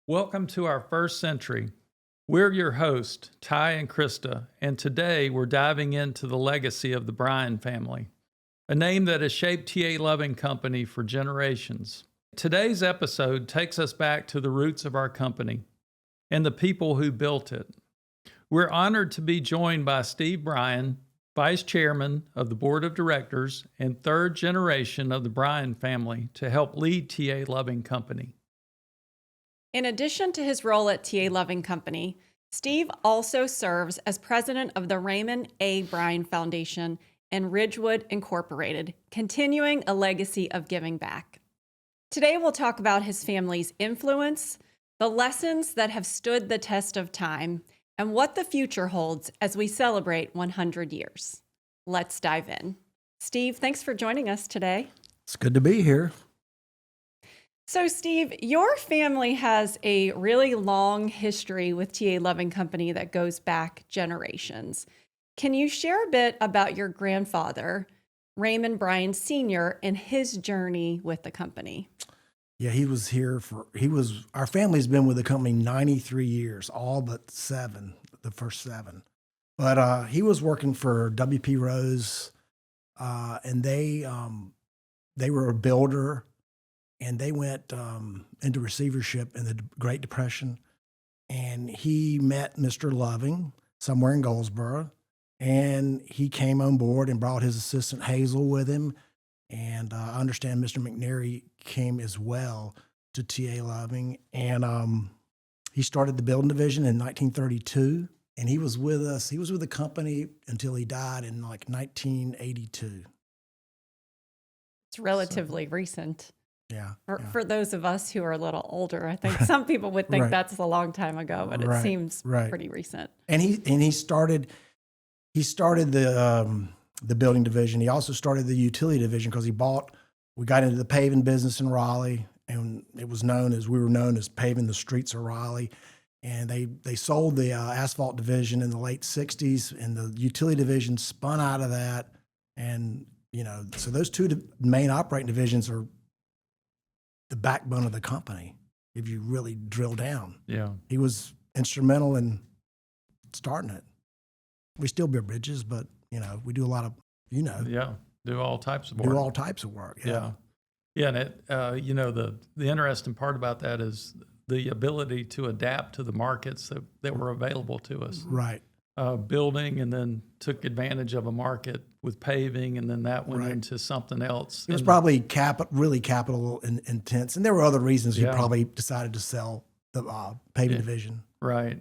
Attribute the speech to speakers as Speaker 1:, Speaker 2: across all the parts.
Speaker 1: Welcome to our first century. We're your hosts, Ty and Christa, and today we're diving into the legacy of the Bryan family, a name that has shaped TA Loving Company for generations. Today's episode takes us back to the roots of our company and the people who built it. We're honored to be joined by Steve Bryan, Vice Chairman of the Board of Directors and third generation of the Bryan family, to help lead TA Loving Company.
Speaker 2: In addition to his role at TA Loving Company, Steve also serves as president of the Raymond A. Bryan Foundation and Ridgewood Incorporated, continuing a legacy of giving back. Today we'll talk about his family's influence, the lessons that have stood the test of time, and what the future holds as we celebrate 100 years. Let's dive in. Steve, thanks for joining us today.
Speaker 3: It's good to be here.
Speaker 2: So, Steve, your family has a really long history with TA Loving Company that goes back generations. Can you share a bit about your grandfather, Raymond Bryan Sr., and his journey with the company?
Speaker 3: Yeah, our family's been with the company 93 years, all but the first 7. But he was working for W.P. Rose, and they were a builder. And they went into receivership in the Great Depression. And he met Mr. Loving somewhere in Goldsboro. And he came on board and brought his assistant Hazel with him. And I understand Mr. McNary came as well to TA Loving. And he started the building division in 1932. And he was with us. He was with the company until he died in like 1982.
Speaker 2: It's relatively recent.
Speaker 3: Yeah,
Speaker 2: For those of us who are a little older, I think some people would think that's a long time ago, but it seems pretty recent.
Speaker 3: And he started the building division. He also started the utility division because we got into the paving business in Raleigh, and we were known as paving the streets of Raleigh. And they sold the asphalt division in the late 60s, and the utility division spun out of that. And so those two main operating divisions are the backbone of the company, if you really drill down.
Speaker 1: Yeah.
Speaker 3: He was instrumental in starting it. We still build bridges, but, we do a lot of,
Speaker 1: Yeah, do all types of work.
Speaker 3: Do all types of work, yeah.
Speaker 1: Yeah, and it, the interesting part about that is the ability to adapt to the markets that were available to us.
Speaker 3: Right.
Speaker 1: Building, and then took advantage of a market with paving, and then that went into something else.
Speaker 3: It was probably really capital intense, and there were other reasons he probably decided to sell the paving division.
Speaker 1: Right.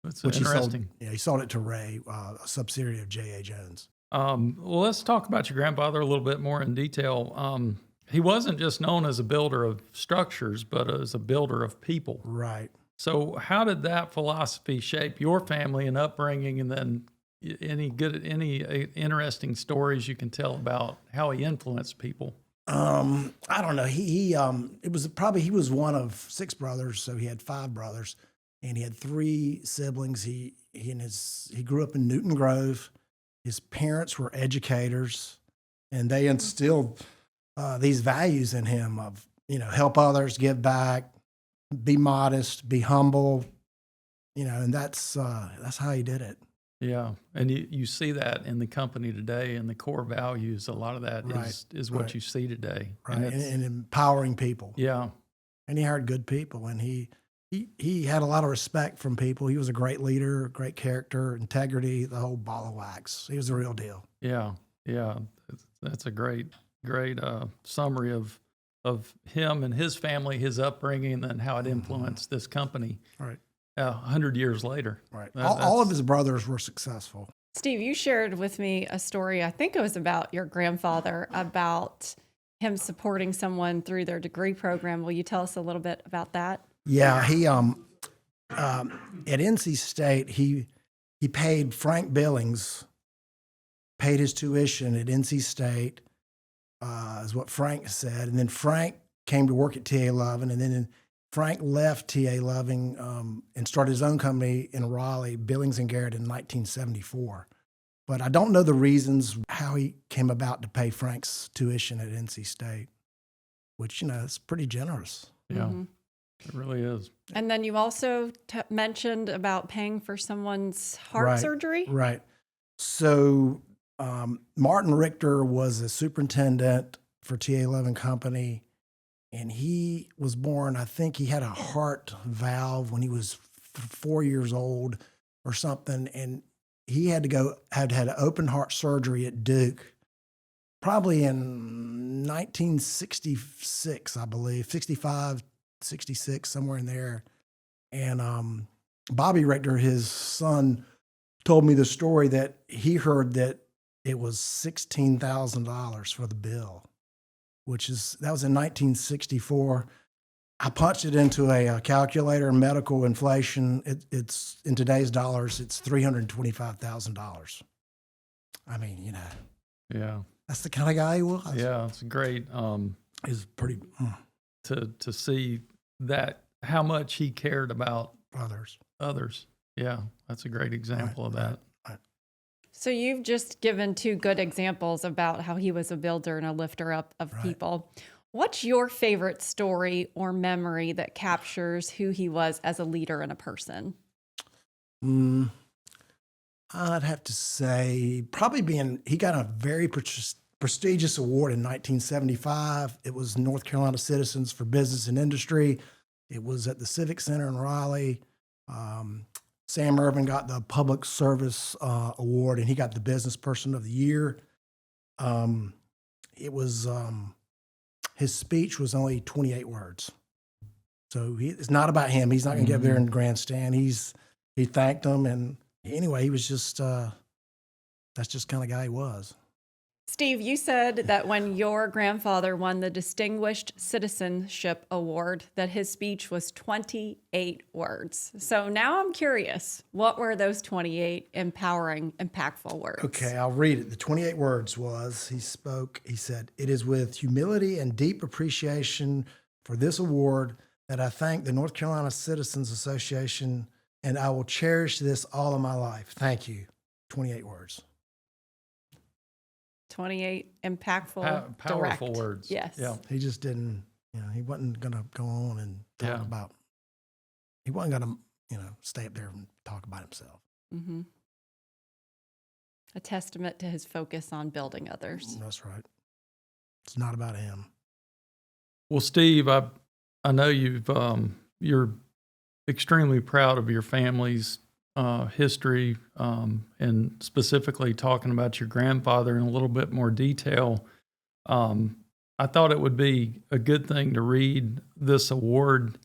Speaker 1: That's
Speaker 3: which
Speaker 1: interesting.
Speaker 3: He sold it to Ray, a subsidiary of J.A. Jones.
Speaker 1: Well, let's talk about your grandfather a little bit more in detail. He wasn't just known as a builder of structures, but as a builder of people.
Speaker 3: Right.
Speaker 1: So how did that philosophy shape your family and upbringing? And then any interesting stories you can tell about how he influenced people?
Speaker 3: I don't know. He was one of 6 brothers, so he had 5 brothers, and he had 3 siblings. He grew up in Newton Grove. His parents were educators, and they instilled these values in him of help others, give back, be modest, be humble, and that's how he did it.
Speaker 1: Yeah, and you see that in the company today, and the core values. A lot of that is what you see today,
Speaker 3: right? And empowering people.
Speaker 1: Yeah,
Speaker 3: and he hired good people, and he had a lot of respect from people. He was a great leader, great character, integrity, the whole ball of wax. He was the real deal.
Speaker 1: Yeah, that's a great summary of him and his family, his upbringing, and how it influenced this company.
Speaker 3: Right.
Speaker 1: 100 years later.
Speaker 3: Right. All of his brothers were successful.
Speaker 2: Steve, you shared with me a story, I think it was about your grandfather, about him supporting someone through their degree program. Will you tell us a little bit about that?
Speaker 3: Yeah, he at NC State, he paid Frank Billings, paid his tuition at NC State, is what Frank said. And then Frank came to work at TA Loving, and then Frank left TA Loving and started his own company in Raleigh, Billings and Garrett, in 1974. But I don't know the reasons how he came about to pay Frank's tuition at NC State, which, it's pretty generous.
Speaker 1: Yeah.
Speaker 2: Mm-hmm.
Speaker 1: It really is.
Speaker 2: And then you also mentioned about paying for someone's heart
Speaker 3: Right,
Speaker 2: surgery.
Speaker 3: Right. So Martin Richter was a superintendent for TA Loving Company, and he was born, I think he had a heart valve when he was 4 years old or something, and he had an open heart surgery at Duke, probably in 1966, I believe, 65, 66, somewhere in there. And Bobby Richter, his son, told me the story that he heard that it was $16,000 for the bill, that was in 1964. I punched it into a calculator, medical inflation. It's in today's dollars, it's $325,000. I mean,
Speaker 1: Yeah.
Speaker 3: that's the kind of guy he was.
Speaker 1: Yeah. It's great
Speaker 3: He's pretty
Speaker 1: to see that how much he cared about
Speaker 3: others.
Speaker 1: Yeah. That's a great example of that.
Speaker 3: Right.
Speaker 2: So you've just given two good examples about how he was a builder and a lifter up of people. What's your favorite story or memory that captures who he was as a leader and a person?
Speaker 3: I'd have to say probably he got a very prestigious award in 1975. It was North Carolina Citizens for Business and Industry. It was at the Civic Center in Raleigh. Sam Irvin got the Public Service Award, and he got the Business Person of the Year. It was his speech was only 28 words, so it's not about him. He's not going to get up there in the grandstand. He thanked them, and anyway, he was just that's just kind of guy he was.
Speaker 2: Steve, you said that when your grandfather won the Distinguished Citizenship Award, that his speech was 28 words. So now I'm curious, what were those 28 empowering, impactful words?
Speaker 3: Okay, I'll read it. The 28 words he said, "It is with humility and deep appreciation for this award that I thank the North Carolina Citizens Association, and I will cherish this all of my life. Thank you." 28 words.
Speaker 2: 28 impactful,
Speaker 1: Powerful
Speaker 2: direct.
Speaker 1: words.
Speaker 2: Yes.
Speaker 1: Yeah.
Speaker 3: He just didn't, he wasn't going to go on and talk about, he wasn't going to, stay up there and talk about himself.
Speaker 2: Mm-hmm. A testament to his focus on building others.
Speaker 3: That's right. It's not about him.
Speaker 1: Well, Steve, I know you're extremely proud of your family's history, and specifically talking about your grandfather in a little bit more detail. I thought it would be a good thing to read this award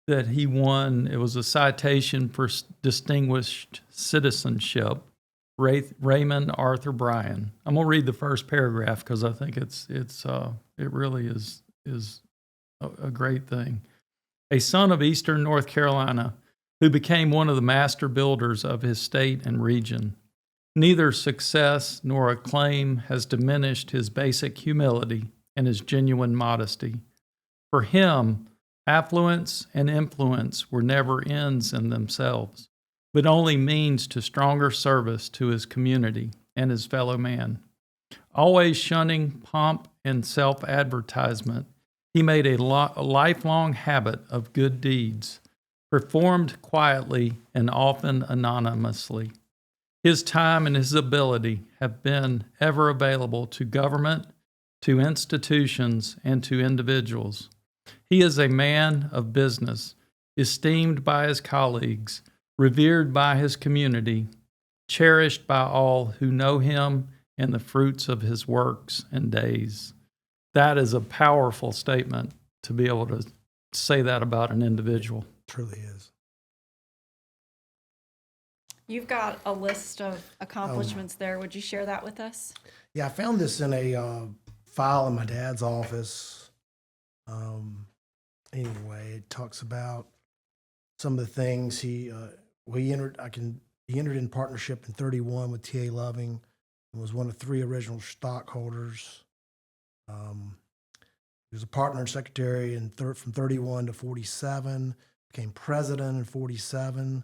Speaker 1: that he won. It was a citation for distinguished citizenship. Raymond Arthur Bryan. I'm gonna read the first paragraph because I think it really is a great thing. A son of Eastern North Carolina, who became one of the master builders of his state and region. Neither success nor acclaim has diminished his basic humility and his genuine modesty. For him, affluence and influence were never ends in themselves, but only means to stronger service to his community and his fellow man. Always shunning pomp and self-advertisement, he made a lifelong habit of good deeds, performed quietly and often anonymously. His time and his ability have been ever available to government, to institutions, and to individuals. He is a man of business, esteemed by his colleagues, revered by his community, cherished by all who know him and the fruits of his works and days. That is a powerful statement to be able to say that about an individual.
Speaker 3: Truly is.
Speaker 2: You've got a list of accomplishments there. Would you share that with us?
Speaker 3: Yeah, I found this in a file in my dad's office. Anyway, it talks about some of the things he entered. He entered in partnership in 31 with TA Loving and was one of 3 original stockholders. He was a partner and secretary from 31 to 47, became president in 47,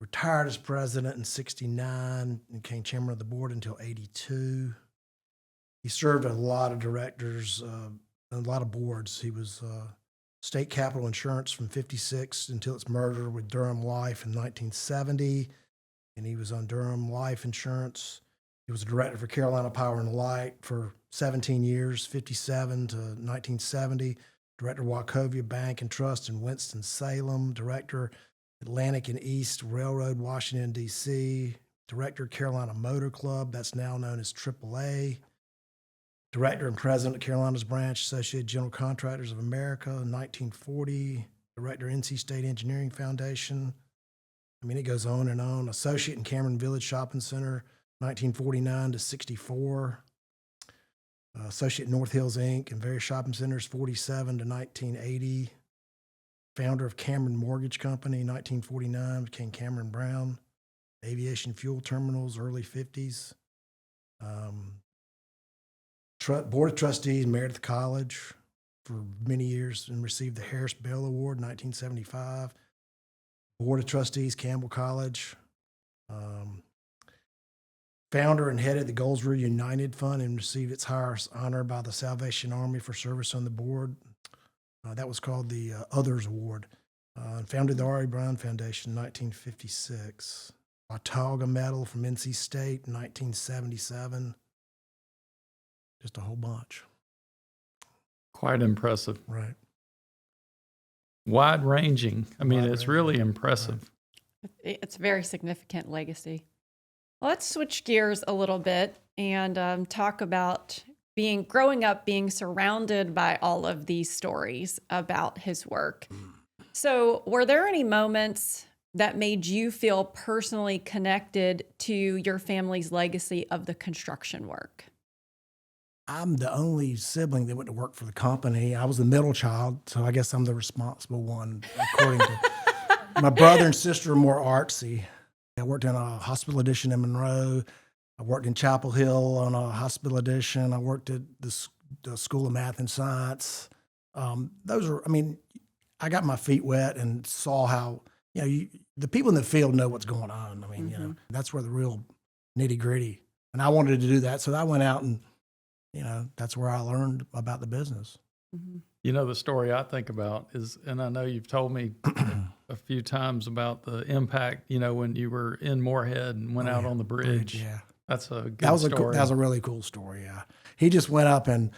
Speaker 3: retired as president in 69, and became chairman of the board until 82. He served a lot of directors, a lot of boards. He was State Capital Insurance from 56 until its merger with Durham Life in 1970. And he was on Durham Life Insurance. He was a director for Carolina Power and Light for 17 years, 57 to 1970. Director Wachovia Bank and Trust in Winston-Salem. Director Atlantic and East Railroad, Washington, D.C. Director Carolina Motor Club, that's now known as AAA. Director and President of Carolina's Branch, Associated General Contractors of America in 1940. Director, NC State Engineering Foundation. I mean, it goes on and on. Associate in Cameron Village Shopping Center, 1949 to 64. Associate North Hills Inc. and various shopping centers, 47 to 1980. Founder of Cameron Mortgage Company, 1949, became Cameron Brown. Aviation Fuel Terminals, early 50s. Board of Trustees, Meredith College for many years and received the Harris Bell Award in 1975. Board of Trustees, Campbell College. Founder and headed the Goldsboro United Fund and received its highest honor by the Salvation Army for service on the board. That was called the Others Award. Founded the R.A. Bryan Foundation in 1956. Watauga Medal from NC State in 1977. Just a whole bunch.
Speaker 1: Quite impressive.
Speaker 3: Right.
Speaker 1: Wide ranging. I mean, it's
Speaker 3: Wide-ranging.
Speaker 1: really impressive.
Speaker 2: It's a very significant legacy. Let's switch gears a little bit and talk about growing up, being surrounded by all of these stories about his work. So, were there any moments that made you feel personally connected to your family's legacy of the construction work?
Speaker 3: I'm the only sibling that went to work for the company. I was the middle child, so I guess I'm the responsible one, according to my brother and sister are more artsy. I worked in a hospital addition in Monroe. I worked in Chapel Hill on a hospital addition. I worked at the School of Math and Science. I got my feet wet and saw how, the people in the field know what's going on. I mean, that's where the real nitty gritty. And I wanted to do that. So I went out and, that's where I learned about the business.
Speaker 2: Mm-hmm.
Speaker 1: The story I think about is, and I know you've told me a few times about the impact, when you were in Moorhead and went out on the bridge.
Speaker 3: Yeah.
Speaker 1: That's a good
Speaker 3: That was
Speaker 1: story.
Speaker 3: that was a really cool story. Yeah. He just went up and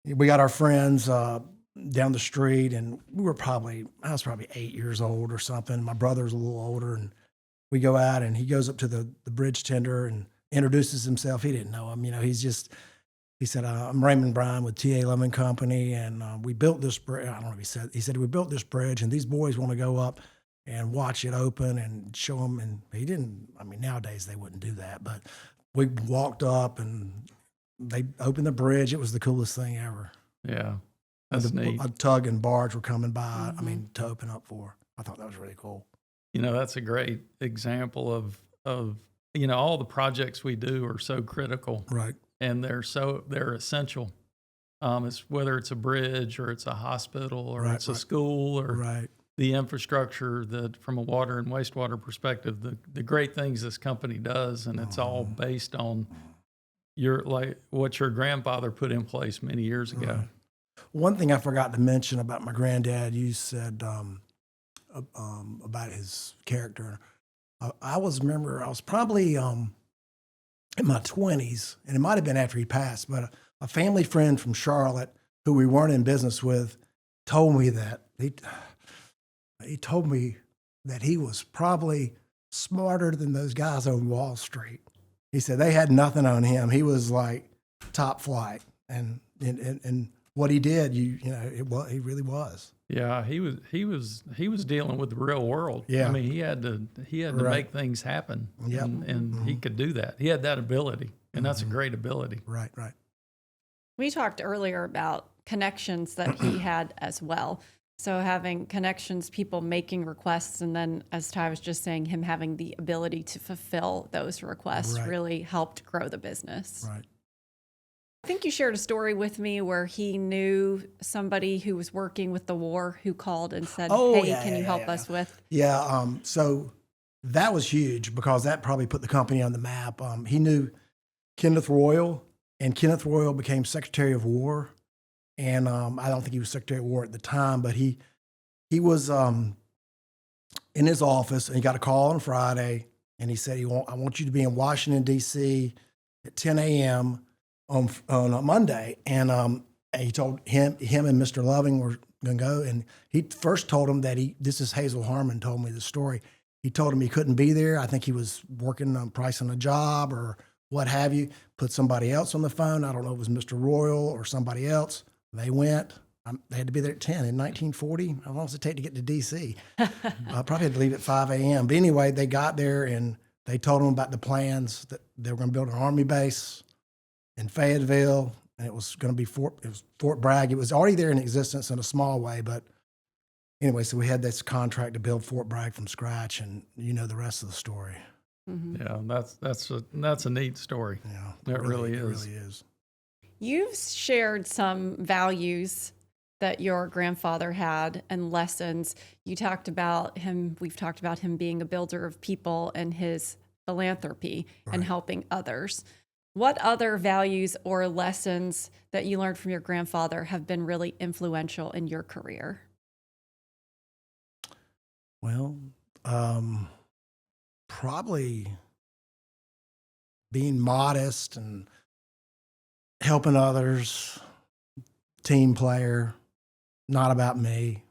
Speaker 3: we got our friends down the street, and I was probably 8 years old or something. My brother's a little older, and we go out and he goes up to the bridge tender and introduces himself. He didn't know him. He said, I'm Raymond Bryan with T.A. Loving Company, and we built this bridge. I don't know if he said, we built this bridge, and these boys want to go up and watch it open and show them. And he didn't, nowadays they wouldn't do that, but we walked up and they opened the bridge. It was the coolest thing ever.
Speaker 1: Yeah, that's neat.
Speaker 3: A tug and barge were coming by, to open up for. I thought that was really cool.
Speaker 1: That's a great example of all the projects we do are so critical.
Speaker 3: Right.
Speaker 1: And they're essential. It's whether it's a bridge or it's a hospital or it's a school or the infrastructure that from a water and wastewater perspective, the great things this company does, and it's all based on what your grandfather put in place many years ago.
Speaker 3: Right. One thing I forgot to mention about my granddad, you said about his character. I was probably in my 20s, and it might have been after he passed, but a family friend from Charlotte who we weren't in business with told me that he told me that he was probably smarter than those guys on Wall Street. He said they had nothing on him. He was like top flight, and what he did, he really was.
Speaker 1: Yeah, he was dealing with the real world.
Speaker 3: Yeah.
Speaker 1: He had to make things happen.
Speaker 3: Yep.
Speaker 1: And he could do that. He had that ability, and that's a great ability.
Speaker 3: Right.
Speaker 2: We talked earlier about connections that he had as well. So having connections, people making requests, and then, as Ty was just saying, him having the ability to fulfill those requests really helped grow the business.
Speaker 3: Right.
Speaker 2: I think you shared a story with me where he knew somebody who was working with the war who called and said, can you help us with?
Speaker 3: Yeah. So that was huge because that probably put the company on the map. He knew Kenneth Royal, and Kenneth Royal became Secretary of War. And I don't think he was Secretary of War at the time, but he was in his office, and he got a call on Friday, and he said, I want you to be in Washington, D.C. at 10 a.m. on a Monday. And he told him and Mr. Loving were going to go. And he first told him that this is Hazel Harmon told me the story. He told him he couldn't be there. I think he was working on pricing a job or what have you, put somebody else on the phone. I don't know if it was Mr. Royal or somebody else. They went. They had to be there at 10 in 1940. How long does it take to get to D.C.? Probably had to leave at 5 a.m. But anyway, they got there and they told them about the plans that they were going to build an Army base in Fayetteville, and it was going to be Fort Bragg. It was already there in existence in a small way, but anyway, so we had this contract to build Fort Bragg from scratch, and you know the rest of the story.
Speaker 2: Mm-hmm.
Speaker 1: Yeah, that's a neat story.
Speaker 3: Yeah,
Speaker 1: it really is.
Speaker 3: It really is.
Speaker 2: You've shared some values that your grandfather had and lessons. You talked about him, we've talked about him being a builder of people and his philanthropy and helping others. What other values or lessons that you learned from your grandfather have been really influential in your career?
Speaker 3: Well, probably being modest and helping others, team player, not about me.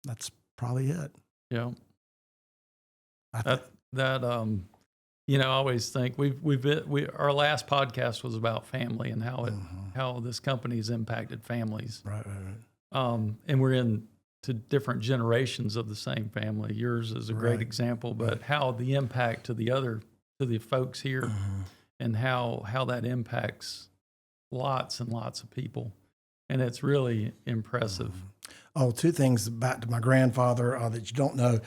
Speaker 3: That's probably it.
Speaker 1: Yeah.
Speaker 3: I
Speaker 1: I always think our last podcast was about family and how this company's impacted families.
Speaker 3: Right.
Speaker 1: And we're into different generations of the same family. Yours is a great example, but how the impact to the folks here and how that impacts lots and lots of people. And it's really impressive.
Speaker 3: Oh, two things back to my grandfather that you don't know.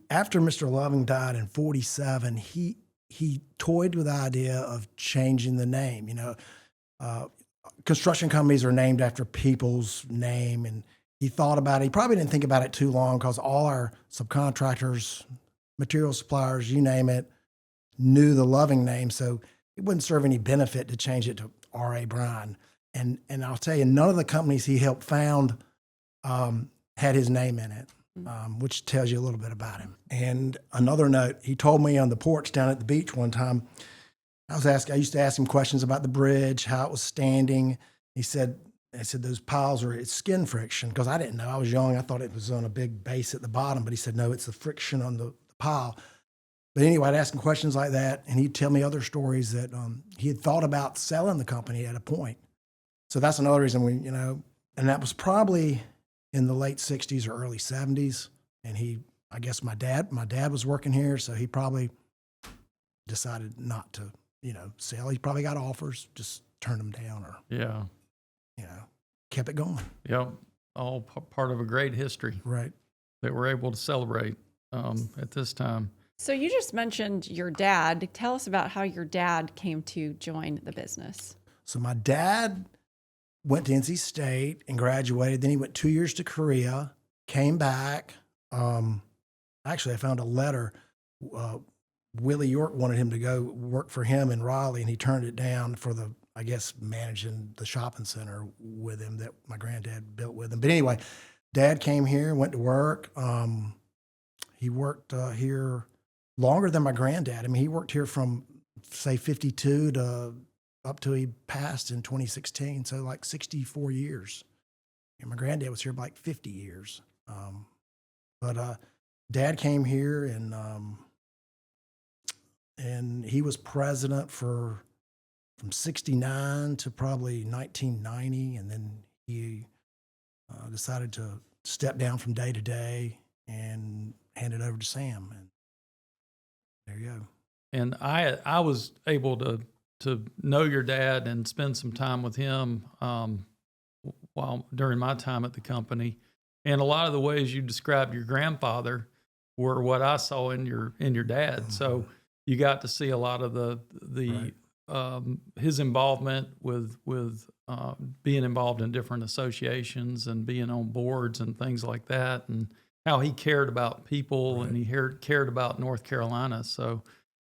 Speaker 3: After Mr. Loving died in 1947, he toyed with the idea of changing the name. Construction companies are named after people's name, and he thought about it. He probably didn't think about it too long because all our subcontractors, material suppliers, you name it, knew the Loving name, so it wouldn't serve any benefit to change it to R.A. Bryan. And I'll tell you, none of the companies he helped found had his name in it. Which tells you a little bit about him. And another note, he told me on the porch down at the beach one time, I used to ask him questions about the bridge, how it was standing. I said, those piles it's skin friction, because I didn't know. I was young. I thought it was on a big base at the bottom, but he said, no, it's the friction on the pile. But anyway, I'd ask him questions like that, and he'd tell me other stories that he had thought about selling the company at a point. So that's another reason and that was probably in the late 60s or early 70s. And I guess my dad was working here, so he probably decided not to, sell. He probably got offers, just turned them down or, kept it going.
Speaker 1: Yep. All part of a great history.
Speaker 3: Right.
Speaker 1: That we're able to celebrate at this time.
Speaker 2: So you just mentioned your dad. Tell us about how your dad came to join the business.
Speaker 3: So my dad went to NC State and graduated. Then he went 2 years to Korea, came back. Actually, I found a letter. Willie York wanted him to go work for him in Raleigh, and he turned it down for managing the shopping center with him that my granddad built with him. But anyway, Dad came here, went to work. He worked here longer than my granddad. I mean, he worked here from, say, 52 to up till he passed in 2016, so like 64 years. And my granddad was here like 50 years. But Dad came here, and he was president from 69 to probably 1990, and then he decided to step down from day to day and hand it over to Sam. And there you go.
Speaker 1: And I was able to know your dad and spend some time with him during my time at the company. And a lot of the ways you described your grandfather were what I saw in your dad. Mm-hmm. So you got to see a lot of his involvement with being involved in different associations and being on boards and things like that, and how he cared about people and he cared about North Carolina. So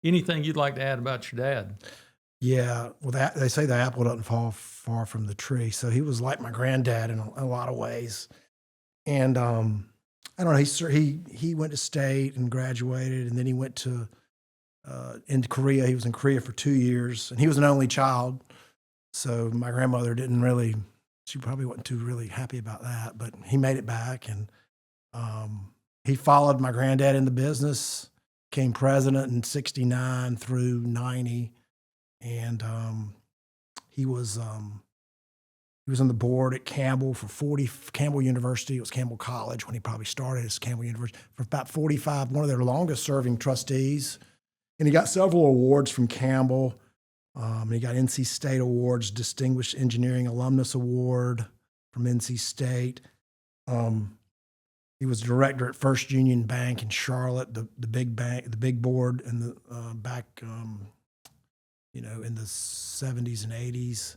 Speaker 1: anything you'd like to add about your dad?
Speaker 3: Yeah, well, they say the apple doesn't fall far from the tree. So he was like my granddad in a lot of ways. And I don't know. He went to state and graduated, and then he went to into Korea. He was in Korea for 2 years, and he was an only child. So my grandmother didn't really. She probably wasn't too really happy about that. But he made it back, and he followed my granddad in the business. Became president in '69 through '90, and he was on the board at Campbell for Campbell University. It was Campbell College when he probably started as Campbell University for about 45. One of their longest serving trustees, and he got several awards from Campbell. He got NC State awards, Distinguished Engineering Alumnus Award from NC State. He was director at First Union Bank in Charlotte, the big bank, the big board, in the back, in the 70s and 80s.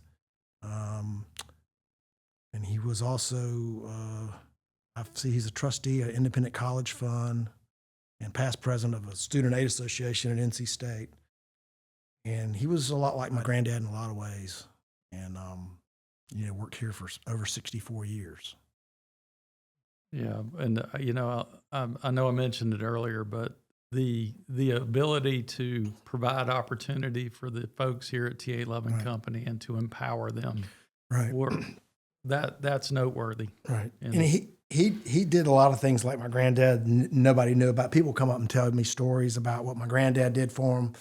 Speaker 3: And he was also, he's a trustee at Independent College Fund and past president of a student aid association at NC State. And he was a lot like my granddad in a lot of ways. And, worked here for over 64 years.
Speaker 1: Yeah, and I know I mentioned it earlier, but the ability to provide opportunity for the folks here at TA Loving
Speaker 3: Right.
Speaker 1: Company and to empower them,
Speaker 3: Right.
Speaker 1: that's noteworthy.
Speaker 3: Right.
Speaker 1: And
Speaker 3: he did a lot of things like my granddad nobody knew about. People come up and tell me stories about what my granddad did for him,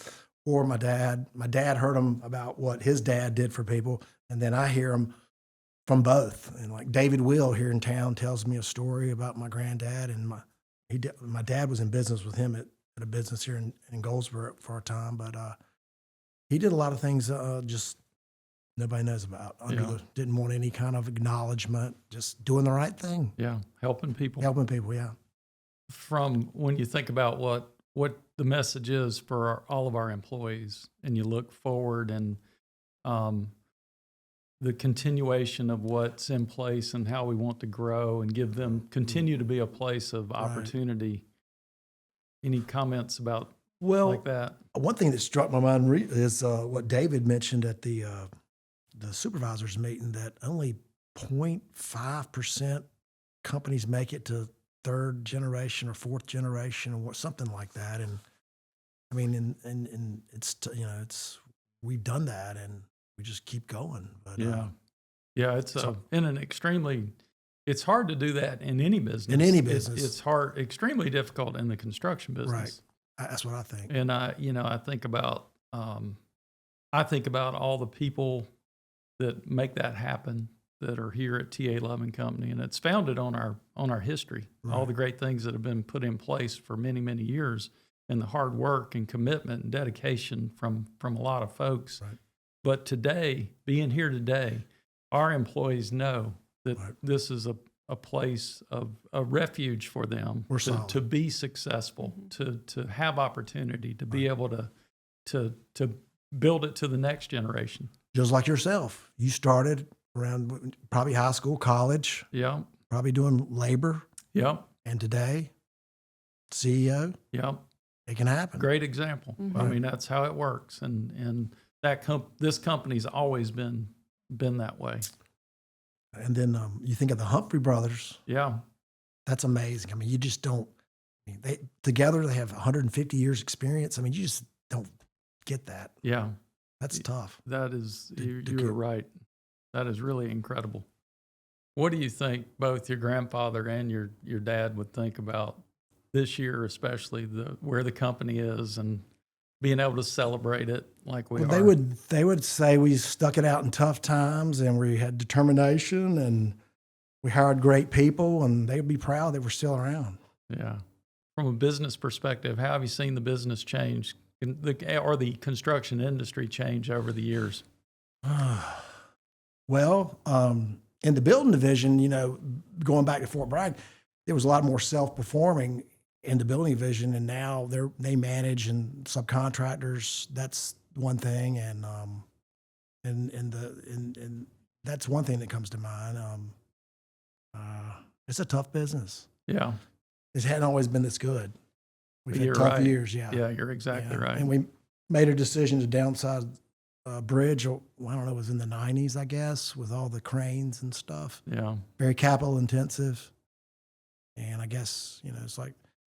Speaker 3: or my dad. My dad heard him about what his dad did for people, and then I hear them from both. And like David Will here in town tells me a story about my granddad, and my dad was in business with him at a business here in Goldsboro for a time, but he did a lot of things just nobody knows about. Didn't want any kind of acknowledgement, just doing the right thing.
Speaker 1: Yeah, helping people.
Speaker 3: Yeah.
Speaker 1: From when you think about what the message is for all of our employees, and you look forward and the continuation of what's in place and how we want to grow and give them continue to be a place of opportunity. Any comments about like that?
Speaker 3: One thing that struck my mind is what David mentioned at the supervisors meeting, that only 0.5% companies make it to third generation or fourth generation or something like that. And I mean, and it's we've done that, and we just keep going. But it's hard to do that in any business. It's hard, extremely difficult in the construction business. Right. That's what I think.
Speaker 1: And I think about all the people that make that happen, that are here at TA Loving Company, and it's founded on our history, all the great things that have been put in place for many, many years, and the hard work and commitment and dedication from a lot of folks.
Speaker 3: Right.
Speaker 1: But today, being here today, our employees know that this is a place of a refuge for them to be successful, to have opportunity, to be able to build it to the next generation.
Speaker 3: Just like yourself, you started around probably high school, college.
Speaker 1: Yeah.
Speaker 3: Probably doing labor.
Speaker 1: Yep.
Speaker 3: And today, CEO.
Speaker 1: Yep.
Speaker 3: It can happen.
Speaker 1: Great example.
Speaker 2: Mm-hmm.
Speaker 1: I mean, that's how it works, and this company's always been that way.
Speaker 3: And then you think of the Humphrey brothers.
Speaker 1: Yeah.
Speaker 3: That's amazing. I mean, you just don't. They have 150 years experience. I mean, you just don't get that.
Speaker 1: Yeah.
Speaker 3: That's tough.
Speaker 1: That is, you're right. That is really incredible. What do you think both your grandfather and your dad would think about this year, especially where the company is and being able to celebrate it like we are?
Speaker 3: They would say we stuck it out in tough times, and we had determination, and we hired great people, and they'd be proud that we're still around.
Speaker 1: Yeah. From a business perspective, how have you seen the business change or the construction industry change over the years?
Speaker 3: Well, in the building division, going back to Fort Bragg, there was a lot more self-performing in the building division, and now they manage and subcontractors. That's one thing, and that's one thing that comes to mind. It's a tough business.
Speaker 1: Yeah,
Speaker 3: it hadn't always been this good. We've had
Speaker 1: You're
Speaker 3: tough
Speaker 1: right.
Speaker 3: years. Yeah,
Speaker 1: yeah, you're exactly right.
Speaker 3: And we made a decision to downsize bridge. I don't know, it was in the 90s, I guess, with all the cranes and stuff.
Speaker 1: Yeah.
Speaker 3: Very capital intensive. And I guess, it's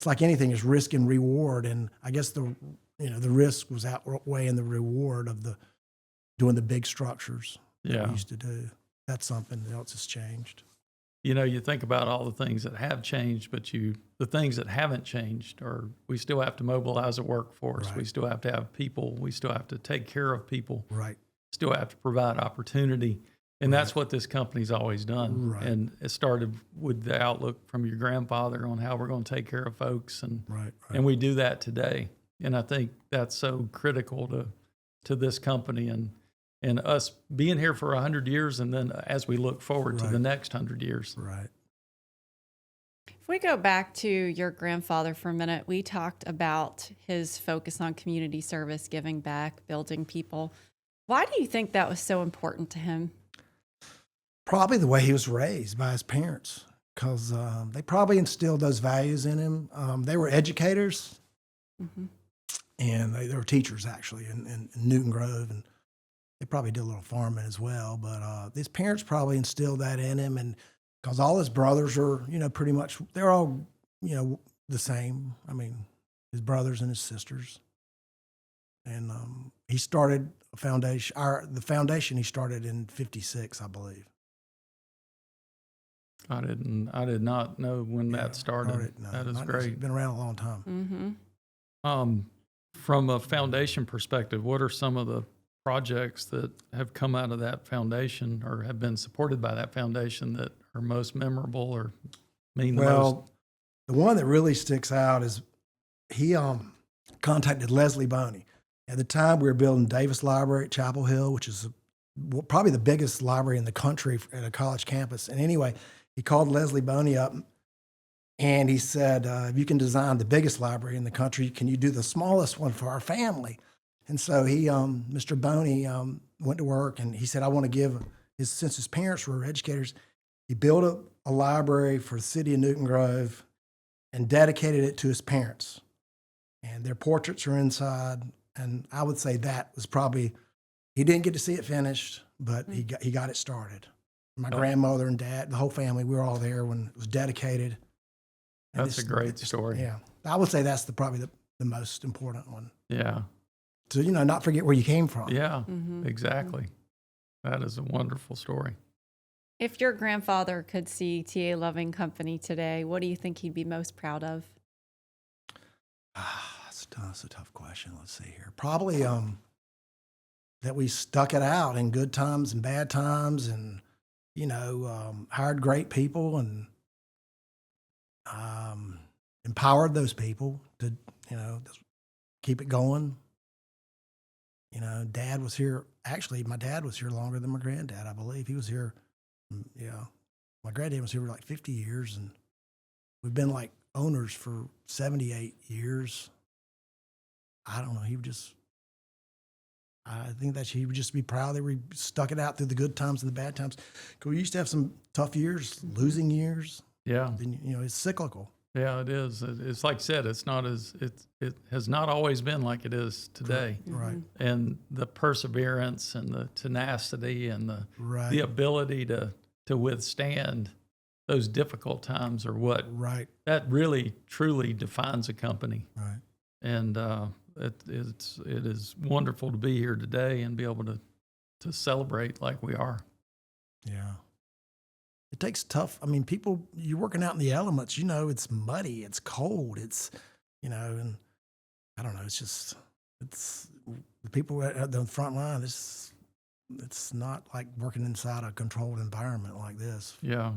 Speaker 3: like anything is risk and reward. And I guess the risk was outweighing the reward of doing the big structures that we used to do. That's something else has changed.
Speaker 1: You think about all the things that have changed, but the things that haven't changed are we still have to mobilize a workforce.
Speaker 3: Right.
Speaker 1: We still have to have people. We still have to take care of people.
Speaker 3: Right.
Speaker 1: Still have to provide opportunity. And
Speaker 3: Right.
Speaker 1: that's what this company's always done.
Speaker 3: Right.
Speaker 1: And it started with the outlook from your grandfather on how we're going to take care of folks. And
Speaker 3: Right.
Speaker 1: and we do that today. And I think that's so critical to this company and us being here for 100 years, and then as we look forward to
Speaker 3: Right.
Speaker 1: the next 100 years.
Speaker 3: Right.
Speaker 2: If we go back to your grandfather for a minute, we talked about his focus on community service, giving back, building people. Why do you think that was so important to him?
Speaker 3: Probably the way he was raised by his parents, because they probably instilled those values in him. They were educators,
Speaker 2: Mm-hmm.
Speaker 3: and they were teachers, actually, in Newton Grove, and they probably did a little farming as well. But his parents probably instilled that in him, and because all his brothers are, pretty much, they're all, the same. I mean, his brothers and his sisters. And he started a foundation. The foundation he started in '56, I believe.
Speaker 1: I did not know when that started.
Speaker 3: No,
Speaker 1: that is
Speaker 3: It's
Speaker 1: great.
Speaker 3: been around a long time.
Speaker 2: Mm-hmm.
Speaker 1: From a foundation perspective, what are some of the projects that have come out of that foundation or have been supported by that foundation that are most memorable or mean the most?
Speaker 3: Well, the one that really sticks out is he contacted Leslie Boney. At the time, we were building Davis Library at Chapel Hill, which is probably the biggest library in the country at a college campus. And anyway, he called Leslie Boney up and he said, if you can design the biggest library in the country, can you do the smallest one for our family? And so he, Mr. Boney, went to work, and he said, I want to give since his parents were educators, he built a library for the city of Newton Grove and dedicated it to his parents. And their portraits are inside. And I would say that was probably, he didn't get to see it finished, but he got it started. My grandmother and dad, the whole family, we were all there when it was dedicated. And
Speaker 1: That's a great story.
Speaker 3: Yeah. I would say that's probably the most important one.
Speaker 1: Yeah.
Speaker 3: To, not forget where you came from.
Speaker 1: Yeah,
Speaker 2: Mm-hmm.
Speaker 1: exactly. That is a wonderful story.
Speaker 2: If your grandfather could see TA Loving Company today, what do you think he'd be most proud of?
Speaker 3: That's a tough question. Let's see here. Probably that we stuck it out in good times and bad times, and hired great people and empowered those people to keep it going. Dad was here. Actually, my dad was here longer than my granddad, I believe. He was here. Yeah, my granddad was here for like 50 years, and we've been like owners for 78 years. I don't know. I think that he would just be proud that we stuck it out through the good times and the bad times. Because we used to have some tough years, losing years.
Speaker 1: Yeah.
Speaker 3: And, it's cyclical.
Speaker 1: Yeah, it is. It's like I said, it has not always been like it is today.
Speaker 3: Right.
Speaker 1: And the perseverance and the tenacity and the ability to withstand those difficult times are what that really truly defines a company.
Speaker 3: Right.
Speaker 1: And it is wonderful to be here today and be able to celebrate like we are.
Speaker 3: Yeah. It takes tough. I mean, you're working out in the elements, it's muddy, it's cold, it's, and I don't know, it's the people at the front line, it's not like working inside a controlled environment like this.
Speaker 1: Yeah.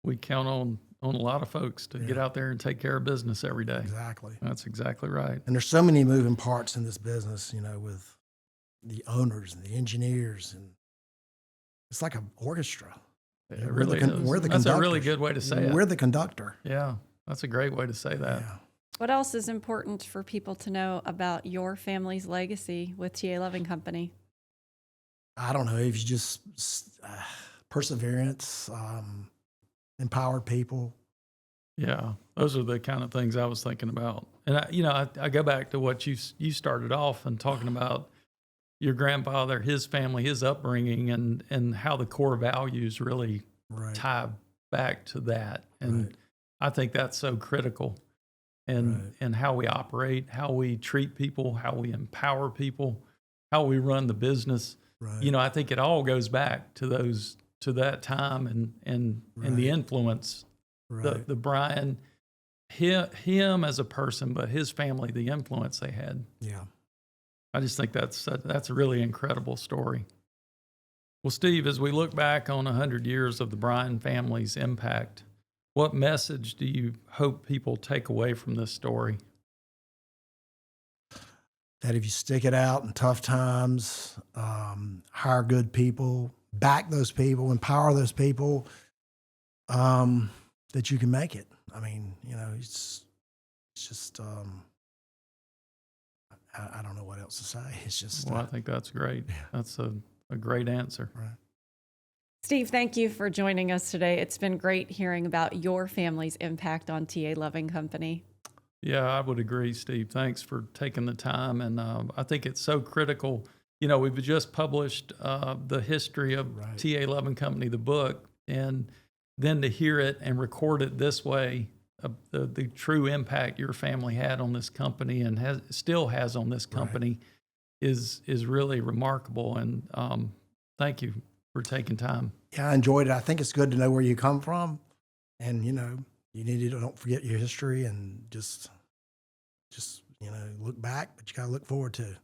Speaker 1: We count on a lot of folks to get out there and take care of business every day.
Speaker 3: Exactly.
Speaker 1: That's exactly right.
Speaker 3: And there's so many moving parts in this business, with the owners and the engineers, and it's like an orchestra.
Speaker 1: It really is.
Speaker 3: We're the
Speaker 1: That's a really
Speaker 3: conductors.
Speaker 1: good way to say it.
Speaker 3: We're the conductor.
Speaker 1: Yeah, that's a great way to say that.
Speaker 3: Yeah.
Speaker 2: What else is important for people to know about your family's legacy with TA Loving Company?
Speaker 3: I don't know, if you just perseverance, empowered people.
Speaker 1: Yeah, those are the kind of things I was thinking about. And I go back to what you started off and talking about your grandfather, his family, his upbringing, and how the core values really
Speaker 3: Right.
Speaker 1: tie back to that. And
Speaker 3: Right.
Speaker 1: I think that's so critical. And how we operate, how we treat people, how we empower people, how we run the business.
Speaker 3: Right.
Speaker 1: You know, I think it all goes back to that time and the
Speaker 3: Right.
Speaker 1: influence.
Speaker 3: Right.
Speaker 1: The Bryan, him as a person, but his family, the influence they had.
Speaker 3: Yeah.
Speaker 1: I just think that's a really incredible story. Well, Steve, as we look back on 100 years of the Bryan family's impact, what message do you hope people take away from this story?
Speaker 3: That if you stick it out in tough times, hire good people, back those people, empower those people, that you can make it. I mean, you know, it's just, I don't know what else to say. It's just,
Speaker 1: Well, I think that's great. That's a great answer.
Speaker 3: right.
Speaker 2: Steve, thank you for joining us today. It's been great hearing about your family's impact on TA Loving Company.
Speaker 1: Yeah, I would agree, Steve. Thanks for taking the time. And I think it's so critical. You know, we've just published the history of
Speaker 3: Right.
Speaker 1: TA Loving Company, the book, and then to hear it and record it this way, the true impact your family had on this company and still has on this company is really remarkable. And thank you for taking time.
Speaker 3: Yeah, I enjoyed it. I think it's good to know where you come from, and you know, you need to don't forget your history and just you know, look back, but you got to look forward too.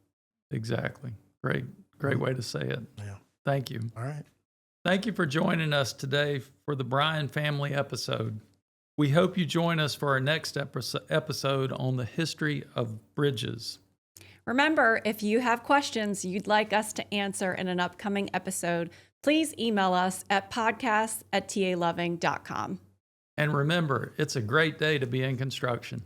Speaker 1: Exactly. Great way to say it.
Speaker 3: Yeah.
Speaker 1: Thank you.
Speaker 3: All right.
Speaker 1: Thank you for joining us today for the Bryan Family episode. We hope you join us for our next episode on the history of bridges.
Speaker 2: Remember, if you have questions you'd like us to answer in an upcoming episode, please email us at podcasts@taloving.com.
Speaker 1: And remember, it's a great day to be in construction.